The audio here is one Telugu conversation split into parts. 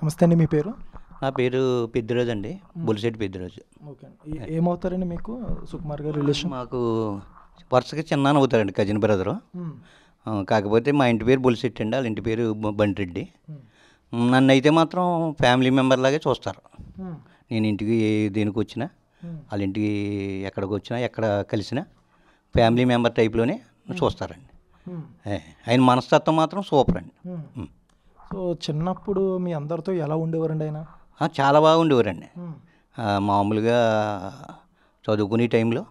నమస్తే అండి. మీ పేరు? నా పేరు పెద్దిరాజు అండి. బొలిశెట్టి పెద్దిరాజు. ఓకే అండి. ఏమవుతారండి మీకు సుకుమార్ గారు రిలేషన్? మాకు వరుసగా చిన్నాన్న అవుతారండి, కజిన్ బ్రదరు. హ్మ్. కాకపోతే మా ఇంటి పేరు బొలిశెట్టి అండి, వాళ్ళ ఇంటి పేరు బంటిరెడ్డి. హ్మ్. నన్ను అయితే మాత్రం ఫ్యామిలీ మెంబర్ లాగే చూస్తారు. హ్మ్. నేను ఇంటికి దేనికి వచ్చినా, హ్మ్. వాళ్ళ ఇంటికి ఎక్కడికి వచ్చినా, ఎక్కడ కలిసినా ఫ్యామిలీ మెంబర్ టైప్లోనే చూస్తారండి. హ్మ్. ఆయన మనస్తత్వం మాత్రం సూపర్ అండి. హ్మ్. సో చిన్నప్పుడు మీ అందరితో ఎలా ఉండేవారండి ఆయన? చాలా బాగా ఉండేవారండి. హ్మ్. మామూలుగా చదువుకునే టైంలో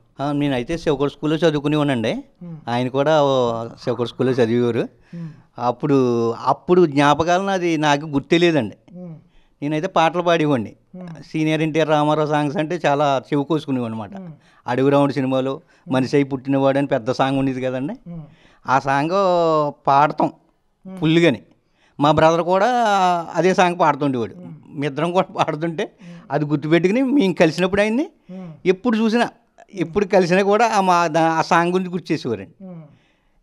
నేనైతే శివకోట స్కూల్లో చదువుకునేవానండి. హ్మ్. ఆయన కూడా శివకోట స్కూల్లో చదివేవారు. హ్మ్. అప్పుడు అప్పుడు జ్ఞాపకాలు నాకు గుర్తులేదండి. హ్మ్. నేనైతే పాటలు పాడేవాడిని. సీనియర్ ఎన్టీఆర్ రామారావు సాంగ్స్ అంటే చాలా చెవి కోసుకునేవాడు అనమాట. హ్మ్. అడవి రాముడు సినిమాలో మనిషి అయి పుట్టినవాడు అని పెద్ద సాంగ్ ఉండేది కదండి. హ్మ్. ఆ సాంగ్ పాడతాం ఫుల్గాని. మా బ్రదర్ కూడా అదే సాంగ్ పాడుతుండేవాడు. మీ ఇద్దరం కూడా పాడుతుంటే అది గుర్తుపెట్టుకుని మేము కలిసినప్పుడు ఆయన్ని హ్మ్. ఎప్పుడు చూసినా, ఎప్పుడు కలిసినా కూడా ఆ సాంగ్ గురించి గుర్తు చేసేవారండి. హ్మ్.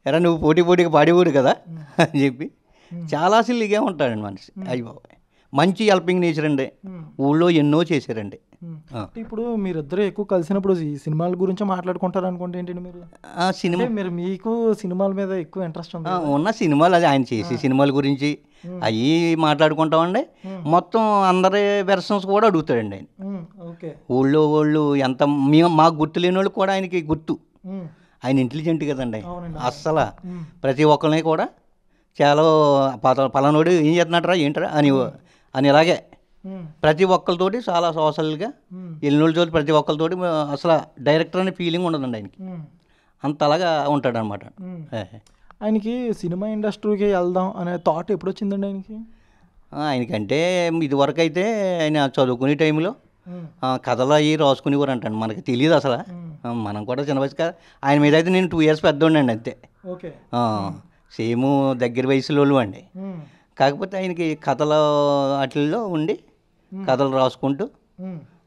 ఎరా నువ్వు పోటీగా పాడేవాడు కదా అని చెప్పి. చాలా సిల్లిగా ఉంటాడండి మనిషి. అయ్యి బాబాయ్, మంచి హెల్పింగ్ నేచర్ అండి. హ్మ్. ఊళ్ళో ఎన్నో చేశారండి. హ్మ్. అంటే ఇప్పుడు మీరిద్దరూ ఎక్కువ కలిసినప్పుడు ఈ సినిమాల గురించే మాట్లాడుకుంటారు అనుకుంటే ఏంటండి మీరు? సినిమా అంటే మీకు సినిమాల మీద ఎక్కువ ఇంట్రెస్ట్ ఉంది కదా? ఉన్న సినిమాలు అది ఆయన చేసే సినిమాల గురించి అవి మాట్లాడుకుంటామండి. మొత్తం అందరి వెర్షన్స్ కూడా అడుగుతాడండి ఆయన. ఓకే. ఊళ్ళో వాళ్ళు ఎంత మాకు గుర్తు లేని వాళ్ళు కూడా ఆయనకి గుర్తు. ఆయన ఇంటెలిజెంట్ కదండి. అవునండి. అస్సలు ప్రతి ఒక్కరిని కూడా చాలా పలానోడు ఏం చేస్తున్నట్రా ఏంట్రా అని ఇలాగే ప్రతి ఒక్కరితోటి చాలా సోషల్గా వెళ్ళినోళ్ళ చోటు ప్రతి ఒక్కరితోటి అసలు డైరెక్టర్ అనే ఫీలింగ్ ఉండదండి ఆయనకి. అంతలాగా ఉంటాడనమాట. ఆయనకి సినిమా ఇండస్ట్రీకి వెళ్దాం అనే థాట్ ఎప్పుడు వచ్చిందండి ఆయనకి? ఆయనకంటే ఇదివరకు అయితే ఆయన చదువుకునే టైంలో కథలు అవి రాసుకునేవారు అంటండి. మనకి తెలియదు అసలు. మనం కూడా చిన్న వయసు కదా. ఆయన మీద అయితే నేను 2 years పెద్దోండి అంతే. ఓకే. సేమ్ దగ్గర వయసులో అండి. కాకపోతే ఆయనకి కథల వాటిల్లో ఉండి కథలు రాసుకుంటూ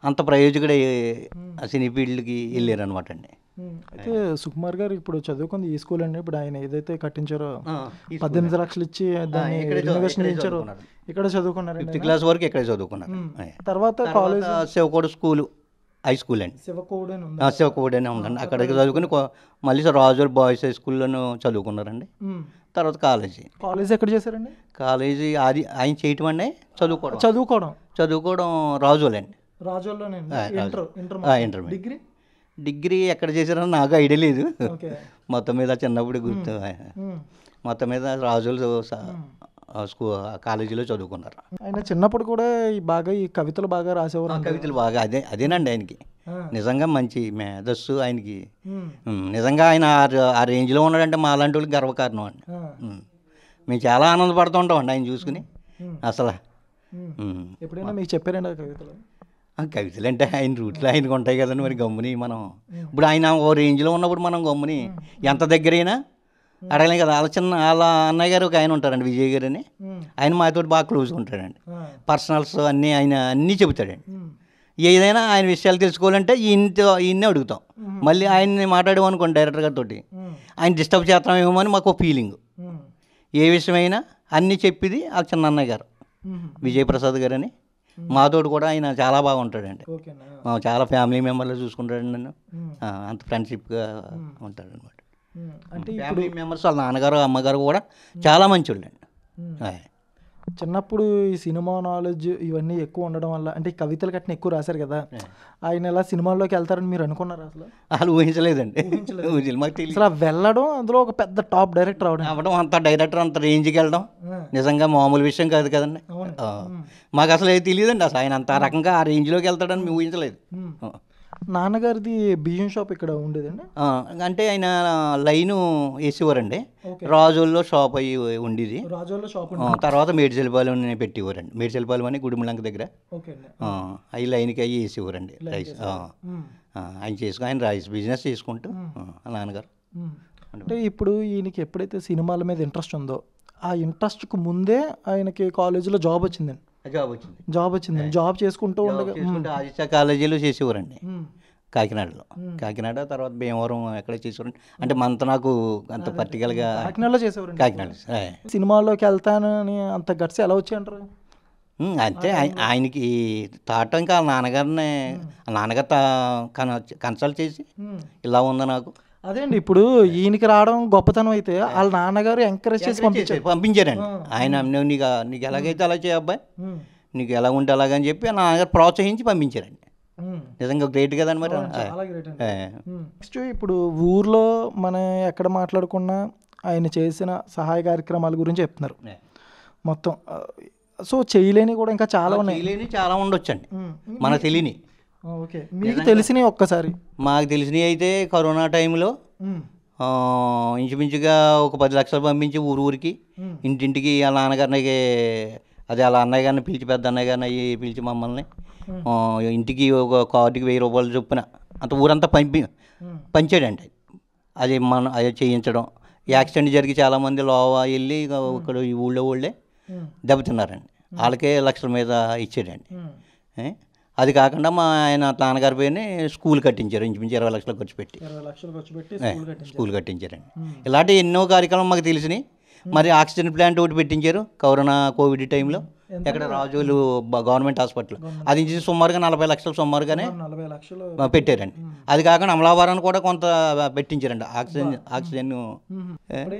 అంత ప్రయోజకుడు సినీ ఫీల్డ్కి వెళ్ళారు అనమాట అండి. అయితే సుకుమార్ గారు ఇప్పుడు చదువుకుంది ఈ స్కూల్ అండి. ఇప్పుడు ఆయన ఏదైతే కట్టించారో 18 లక్షలు ఇచ్చి దాన్ని రెనోవేషన్ చేయించారో ఇక్కడ చదువుకున్నారండి. 5th class వరకు ఇక్కడే చదువుకున్నారు. తర్వాత college Sivakota school high school అండి. శివకోడ్ అని ఉందండి. అక్కడికి చదువుకుని మళ్ళీ రాజుల బాయ్స్ హై స్కూల్లోనూ చదువుకున్నారండి. తర్వాత కాలేజ్ ఎక్కడ చేశారండి? కాలేజీ అది ఆయన చేయటం అండి. చదువుకోవడం రాజులండి. ఇంటర్మీడియట్. డిగ్రీ ఎక్కడ చేశారని నాకు ఐడియా లేదు. మొత్తం మీద చిన్నప్పుడు గుర్తు. మొత్తం మీద రాజులు కాలేజీలో చదువుకున్నారు. ఆయన చిన్నప్పుడు కూడా ఈ కవితలు బాగా రాసేవారు. కవితలు బాగా అదేనండి ఆయనకి. నిజంగా మంచి మేధస్సు ఆయనకి. నిజంగా ఆయన ఆ రేంజ్లో ఉన్నాడంటే మా అలాంటి వాళ్ళకి గర్వకారణం అండి. మేము చాలా ఆనందపడుతూ ఉంటాం ఆయన చూసుకుని. అసలు ఎప్పుడైనా మీకు చెప్పారండి ఆ కవితలు? కవితలు అంటే ఆయన రూట్లో ఆయనకు ఉంటాయి కదండి. మరి గమ్ముని మనం ఇప్పుడు ఆయన ఓ రేంజ్లో ఉన్నప్పుడు మనం గమ్ముని ఎంత దగ్గరైనా అడగలేం కదా. వాళ్ళ అన్నయ్య గారు ఒక ఆయన ఉంటారండి, విజయ్ గారు అని. ఆయన మాతోటి బాగా క్లోజ్గా ఉంటాడండి. పర్సనల్స్ అన్నీ చెబుతాడండి. ఏదైనా ఆయన విషయాలు తెలుసుకోవాలంటే ఈయన్నే అడుగుతాం. మళ్ళీ ఆయన్ని మాట్లాడేమనుకోండి డైరెక్టర్ గారితో, ఆయన డిస్టర్బ్ చేస్తామేమో అని మాకు ఫీలింగ్. ఏ విషయమైనా అన్నీ చెప్పిది ఆ చిన్న అన్నయ్య గారు విజయప్రసాద్ గారు అని. మాతోడు కూడా ఆయన చాలా బాగా ఉంటాడండి. చాలా ఫ్యామిలీ మెంబర్లు చూసుకుంటాడండి నన్ను. అంత ఫ్రెండ్షిప్గా ఉంటాడనమాట. అంటే ఫ్యామిలీ మెంబర్స్ వాళ్ళ నాన్నగారు అమ్మగారు కూడా చాలా మంచోళ్ళండి. చిన్నప్పుడు ఈ సినిమా నాలెడ్జ్ ఇవన్నీ ఎక్కువ ఉండడం వల్ల, అంటే కవితలు కట్టిన ఎక్కువ రాశారు కదా, ఆయన ఎలా సినిమాల్లోకి వెళ్తారని మీరు అనుకున్నారు? అసలు ఊహించలేదండి. మాకు తెలియదు అసలు వెళ్ళడం, అందులో ఒక పెద్ద టాప్ డైరెక్టర్ అవడం, అంత డైరెక్టర్ అంత రేంజ్కి వెళ్ళడం నిజంగా మామూలు విషయం కాదు కదండి. మాకు అసలు ఏది తెలియదండి. అసలు ఆయన అంత రకంగా ఆ రేంజ్లోకి వెళ్తాడని మేము ఊహించలేదు. నాన్నగారిది బియ్యం షాప్ ఇక్కడ ఉండేదండి. అంటే ఆయన లైను వేసేవారండి. రాజుల్లో షాప్ అయ్యి ఉండేది. తర్వాత మేడ్చల్పాలెం పెట్టేవారండి. మేడ్చల్పాలెం అని గుడిములంక దగ్గర అవి లైన్కి అవి వేసేవారండి రైస్. ఆయన ఆయన రైస్ బిజినెస్ చేసుకుంటూ నాన్నగారు. అంటే ఇప్పుడు ఈయనకి ఎప్పుడైతే సినిమాల మీద ఇంట్రెస్ట్ ఉందో, ఆ ఇంట్రెస్ట్కు ముందే ఆయనకి కాలేజీలో జాబ్ వచ్చిందండి. జాబ్ చేసుకుంటూ ఉండగా ఆదిత్య కాలేజీలో చేసేవారండి కాకినాడలో. కాకినాడ తర్వాత భీమవరం ఎక్కడ చేసేవారండి. అంటే నాకు అంత పర్టికులర్గా కాకినాడలో చేసేవారండి. కాకినాడ సినిమాల్లోకి వెళ్తానని అంత గట్స్ ఎలా వచ్చాయంటారు? అంతే ఆయనకి థాట్ ఇంకా వాళ్ళ నాన్నగారిని నాన్నగారు కన్సల్ట్ చేసి ఇలా ఉంది నాకు. అదే అండి, ఇప్పుడు ఈయనకి రావడం గొప్పతనం అయితే వాళ్ళ నాన్నగారు ఎంకరేజ్ చేసి పంపించారండి. ఆయన నీకు ఎలాగైతే అలా చేయ అబ్బాయి, నీకు ఎలా ఉంటే అలాగని చెప్పి వాళ్ళ నాన్నగారు ప్రోత్సహించి పంపించారండి. నిజంగా గ్రేట్ కదండి మరి. నెక్స్ట్ ఇప్పుడు ఊర్లో మనం ఎక్కడ మాట్లాడుకున్నా ఆయన చేసిన సహాయ కార్యక్రమాల గురించి చెప్తున్నారు మొత్తం. సో చేయలేని కూడా ఇంకా చాలా ఉన్నాయి. చేయలేని చాలా ఉండొచ్చండి మనకు తెలియని. ఓకే, మీకు తెలిసినవి ఒక్కసారి. మాకు తెలిసినవి అయితే కరోనా టైంలో ఇంచుమించుగా ఒక 10 లక్షలు పంపించి ఊరికి ఇంటింటికి వాళ్ళ నాన్నగారిని, అదే వాళ్ళ అన్నయ్య గారిని పిలిచి, పెద్ద అన్నయ్య గారిని అవి పిలిచి మమ్మల్ని ఇంటికి ఒక కార్డుకి 1000 రూపాయలు చొప్పున అంత ఊరంతా పంచాడండి. అది అది చేయించడం. యాక్సిడెంట్ జరిగి చాలామంది లోవా వెళ్ళి ఇక్కడ ఈ ఊళ్ళే దెబ్బతిన్నారండి. వాళ్ళకే లక్షల మీద ఇచ్చాడండి. అది కాకుండా మా ఆయన నాన్నగారి పేరుని స్కూల్ కట్టించారు, ఇంచుమించు 20 లక్షలు ఖర్చు పెట్టి స్కూల్ కట్టించారండి. ఇలాంటి ఎన్నో కార్యక్రమాలు మాకు తెలిసినాయి. మరి ఆక్సిజన్ ప్లాంట్ ఒకటి పెట్టించారు కోవిడ్ టైంలో, ఎక్కడ రాజోలు గవర్నమెంట్ హాస్పిటల్. అది సుమారుగా 40 లక్షలు సుమారుగానే పెట్టారండి. అది కాకుండా అమలాపురాన్ని కూడా కొంత పెట్టించారండి ఆక్సిజన్.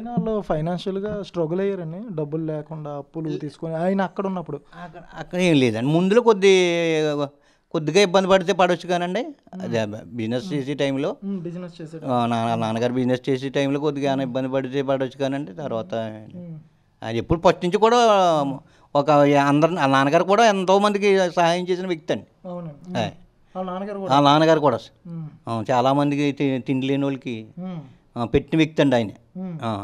వాళ్ళు ఫైనాన్షియల్గా స్ట్రగుల్ అయ్యారండి, డబ్బులు లేకుండా అప్పులు తీసుకొని. ఆయన అక్కడ ఉన్నప్పుడు అక్కడ ఏం లేదండి. ముందులో కొద్దిగా ఇబ్బంది పడితే పడవచ్చు కానండి. అదే బిజినెస్ చేసే టైంలో, నాన్నగారు బిజినెస్ చేసే టైంలో కొద్దిగా ఇబ్బంది పడితే పడవచ్చు కానండి. తర్వాత అది ఎప్పుడు ఫస్ట్ నుంచి కూడా ఒక నాన్నగారు కూడా ఎంతో మందికి సహాయం చేసిన వ్యక్తి అండి. ఆ నాన్నగారు కూడా చాలామందికి తిండి లేని వాళ్ళకి పెట్టిన వ్యక్తి అండి ఆయన.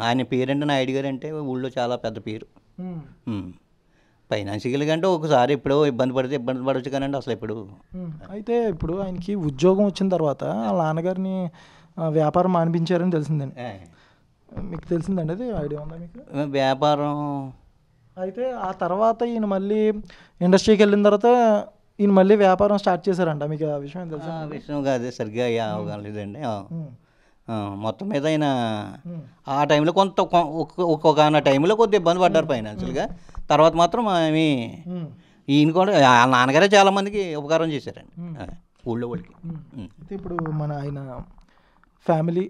ఆయన పేరంటే నాయుడు గారు అంటే ఊళ్ళో చాలా పెద్ద పేరు. ఫైనాన్షియల్గా అంటే ఒకసారి ఎప్పుడో ఇబ్బంది పడవచ్చు కానండి అసలు ఎప్పుడు. అయితే ఇప్పుడు ఆయనకి ఉద్యోగం వచ్చిన తర్వాత వాళ్ళ నాన్నగారిని వ్యాపారం మానిపించారని తెలిసిందండి. మీకు తెలిసిందండి అది? ఐడియా ఉందా మీకు? వ్యాపారం అయితే ఆ తర్వాత ఈయన మళ్ళీ ఇండస్ట్రీకి వెళ్ళిన తర్వాత ఈయన మళ్ళీ వ్యాపారం స్టార్ట్ చేశారంట. మీకు ఆ విషయం తెలుసా? విషయం కాదు, సరిగ్గా అవగాహన లేదండి. మొత్తం మీద ఆయన ఆ టైంలో ఒక్కొక్క టైంలో కొద్దిగా ఇబ్బంది పడ్డారు ఫైనాన్షియల్గా. తర్వాత మాత్రం ఈయన కూడా నాన్నగారే చాలా మందికి ఉపకారం చేశారండి ఊళ్ళో వాళ్ళకి. అయితే ఇప్పుడు ఆయన ఫ్యామిలీ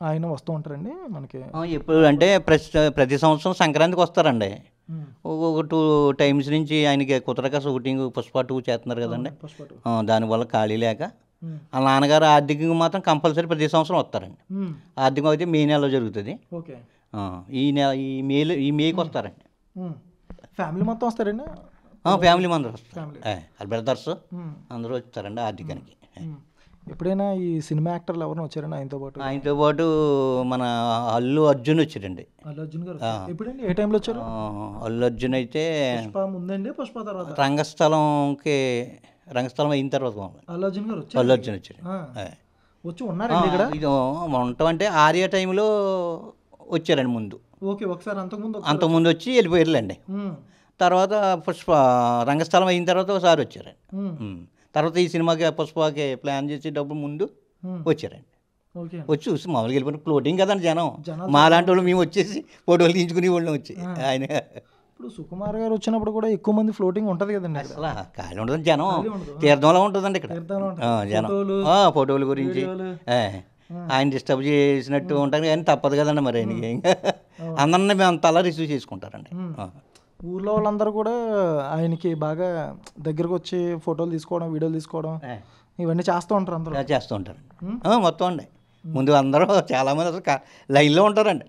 ఆయన వస్తూ ఉంటారండి మనకి ఎప్పుడు అంటే ప్రతి సంవత్సరం సంక్రాంతికి వస్తారండి. ఒక 2 టైమ్స్ నుంచి ఆయనకి కుదరక షూటింగ్ పుష్ప 2 చేస్తున్నారు కదండి. దానివల్ల ఖాళీ లేక వాళ్ళ నాన్నగారు ఆర్థికంగా మాత్రం కంపల్సరీ ప్రతి సంవత్సరం వస్తారండి. ఆర్థికం అయితే మే నెలలో జరుగుతుంది. ఈ మేకి వస్తారండి. ఫ్యామిలీ మొత్తం వస్తారండి. ఫ్యామిలీ అందరూ వస్తారు, బ్రదర్స్ అందరూ వచ్చారండి ఆర్థికానికి. ఎప్పుడైనా ఈ సినిమా యాక్టర్లు ఎవరైనా వచ్చారండి ఆయనతో పాటు మన అల్లు అర్జున్ వచ్చారండి. అల్లు అర్జున్ గారు ఎప్పుడండి, ఏ టైంలో వచ్చారు? అల్లు అర్జున్ అయితే ముందండి, పుష్ప తర్వాత, రంగస్థలం అయిన తర్వాత అల్లు అర్జున్ వచ్చారు. వచ్చి ఉన్నారండి ఇక్కడ. ఇది ఉండటం అంటే ఆర్య టైంలో వచ్చారండి ముందు. ఒకసారి అంతకుముందు వచ్చి వెళ్ళిపోయారులేండి. తర్వాత రంగస్థలం అయిన తర్వాత ఒకసారి వచ్చారండి. తర్వాత ఈ సినిమాకి పుష్పకి ప్లాన్ చేసేటప్పుడు ముందు వచ్చారండి. వచ్చి చూసి మామూలుగా వెళ్ళిపోయిన ఫ్లోటింగ్ కదండి జనం. మా లాంటి వాళ్ళు మేము వచ్చేసి ఫోటోలు తీయించుకునే వాళ్ళం వచ్చి. ఆయన ఇప్పుడు సుకుమార్ గారు వచ్చినప్పుడు కూడా ఎక్కువ మంది ఫ్లోటింగ్ ఉంటుంది కదండి. అసలు ఖాళీ ఉంటుంది జనం, తీర్థంలో ఉంటుందండి ఇక్కడ జనం. ఫోటోల గురించి ఆయన డిస్టర్బ్ చేసినట్టు ఉంటారు కానీ తప్పదు కదండి మరి ఆయనకి. అందరినీ మేము అంత అలా రిసీవ్ చేసుకుంటారండి. ఊర్లో వాళ్ళందరూ కూడా ఆయనకి బాగా దగ్గరకు వచ్చి ఫోటోలు తీసుకోవడం, వీడియోలు తీసుకోవడం ఇవన్నీ చేస్తూ ఉంటారు. అందరూ చేస్తూ ఉంటారు మొత్తం అండి. ముందు అందరూ చాలామంది అసలు లైన్లో ఉంటారండి.